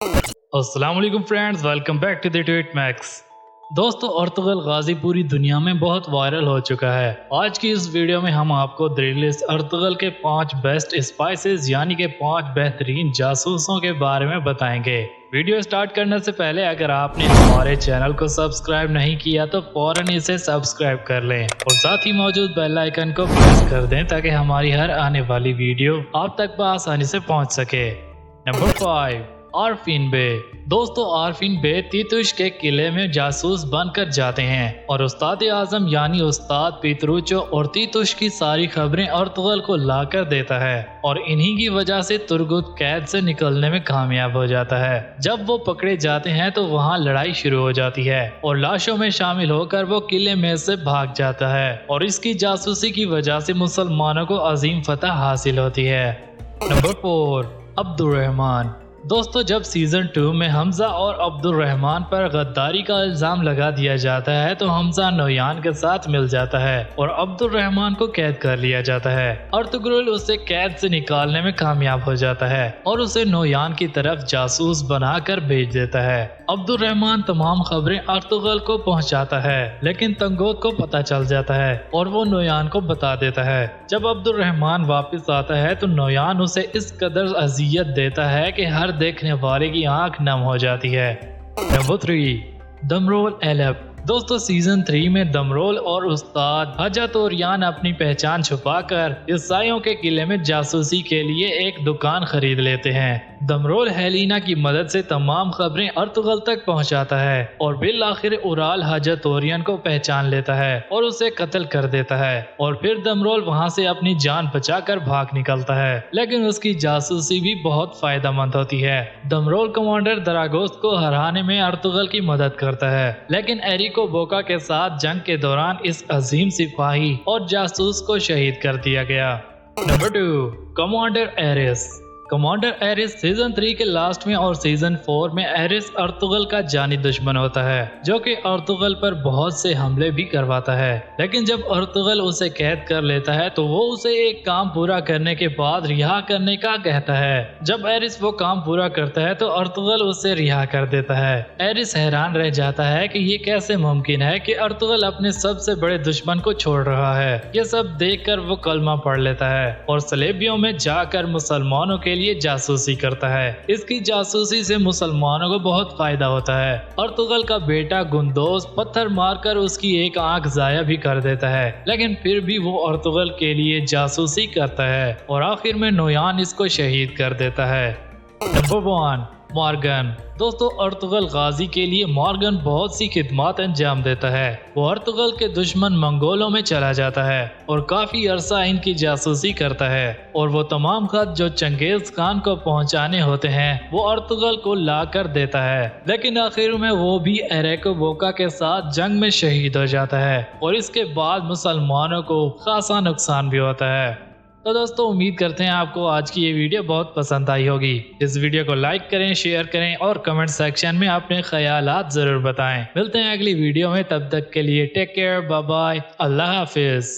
अस्सलाम वालेकुम friends, welcome back to the Tweet Max. दोस्तों, अर्तुगरुल गाजी पूरी दुनिया में बहुत वायरल हो चुका है। आज की इस वीडियो में हम आपको दिल्लीस अर्तुगरुल के 5 बेस्ट स्पाइसेस यानी कि 5 बेहतरीन जासूसों के बारे में बताएंगे। वीडियो स्टार्ट करने से पहले अगर आपने हमारे चैनल को सब्सक्राइब नहीं किया तो फौरन इसे सब्सक्राइब कर लें और साथ ही मौजूद बेल आइकन को प्रेस कर दें ताकि हमारी हर आने वाली वीडियो आप तक बआसानी से पहुंच सके। नंबर 5, आरफीन बे। दोस्तों, आरफीन बे तीतुश के किले में जासूस बनकर जाते हैं और उस्ताद आजम यानी उस्ताद पीतरूचो और तीतुश की सारी खबरें अर्तुगरुल को लाकर देता है और इन्हीं की वजह से तुर्गुत कैद से निकलने में कामयाब हो जाता है। जब वो पकड़े जाते हैं तो वहाँ लड़ाई शुरू हो जाती है और लाशों में शामिल होकर वो किले में से भाग जाता है और इसकी जासूसी की वजह से मुसलमानों को अजीम फतह हासिल होती है। Number 4, Abdurrahman. दोस्तों, जब सीजन 2 में हमजा और अब्दुर्रहमान पर गद्दारी का इल्जाम लगा दिया जाता है तो हमजा नोयान के साथ मिल जाता है और अब्दुर्रहमान को कैद कर लिया जाता है। अर्तुगरुल उसे कैद से निकालने में कामयाब हो जाता है और उसे नोयान की तरफ जासूस बनाकर भेज देता है। अब्दुर्रहमान तमाम खबरें अर्तुगरुल को पहुंचाता है लेकिन तंगोत को पता चल जाता है और वो नोयान को बता देता है। जब अब्दुर्रहमान वापस आता है तो नोयान उसे इस कदर अजियत देता है कि हर देखने वाले की आंख नम हो जाती है। नंबर 3, दमरोल एलब। दोस्तों, सीजन 3 में दमरोल और उस्ताद हजत ओरियान अपनी पहचान छुपाकर ईसाइयों के किले में जासूसी के लिए एक दुकान खरीद लेते हैं। दमरोल हेलिना की मदद से तमाम खबरें अर्तुगरुल तक पहुंचाता है और बिल आखिर उराल हजत ओरियन को पहचान लेता है और उसे कत्ल कर देता है और फिर दमरोल वहां से अपनी जान बचाकर भाग निकलता है, लेकिन उसकी जासूसी भी बहुत फायदेमंद होती है। दमरोल कमांडर दरागोस्त को हराने में अर्तुगरुल की मदद करता है, लेकिन एरिको बोका के साथ जंग के दौरान इस अजीम सिपाही और जासूस को शहीद कर दिया गया। Number 2, commander Aris. Commander Aris season 3 के लास्ट में और सीजन 4 में एरिस अर्तुगरुल का जानी दुश्मन होता है जो कि अर्तुगरुल पर बहुत से हमले भी करवाता है, लेकिन जब अर्तुगरुल उसे कैद कर लेता है तो वो उसे एक काम पूरा करने के बाद रिहा करने का कहता है। जब एरिस वो काम पूरा करता है तो अर्तुगरुल उसे रिहा कर देता है। एरिस हैरान रह जाता है कि ये कैसे मुमकिन है कि अर्तुगरुल अपने सबसे बड़े दुश्मन को छोड़ रहा है। ये सब देखकर वो कलमा पढ़ लेता है और सलेबियों में जाकर मुसलमानों के लिए जासूसी करता है। इसकी जासूसी से मुसलमानों को बहुत फायदा होता है। अर्तुगरुल का बेटा गुंदोज पत्थर मारकर उसकी एक आंख जाया भी कर देता है, लेकिन फिर भी वो अर्तुगरुल के लिए जासूसी करता है और आखिर में नोयान इसको शहीद कर देता है। Number 1, Morgan. दोस्तों, अर्तुगरुल गाजी के लिए मॉर्गन बहुत सी खिदमत अंजाम देता है। वो अर्तुगरुल के दुश्मन मंगोलों में चला जाता है और काफी अरसा इनकी जासूसी करता है और वो तमाम खत जो चंगेज खान को पहुंचाने होते हैं वो अर्तुगरुल को ला कर देता है, लेकिन आखिर में वो भी एरिको बोका के साथ जंग में शहीद हो जाता है और इसके बाद मुसलमानों को खासा नुकसान भी होता है। तो दोस्तों, उम्मीद करते हैं आपको आज की ये वीडियो बहुत पसंद आई होगी। इस वीडियो को लाइक करें, शेयर करें और कमेंट सेक्शन में अपने ख्यालात जरूर बताएं। मिलते हैं अगली वीडियो में, तब तक के लिए टेक केयर, बाय बाय, अल्लाह हाफिज।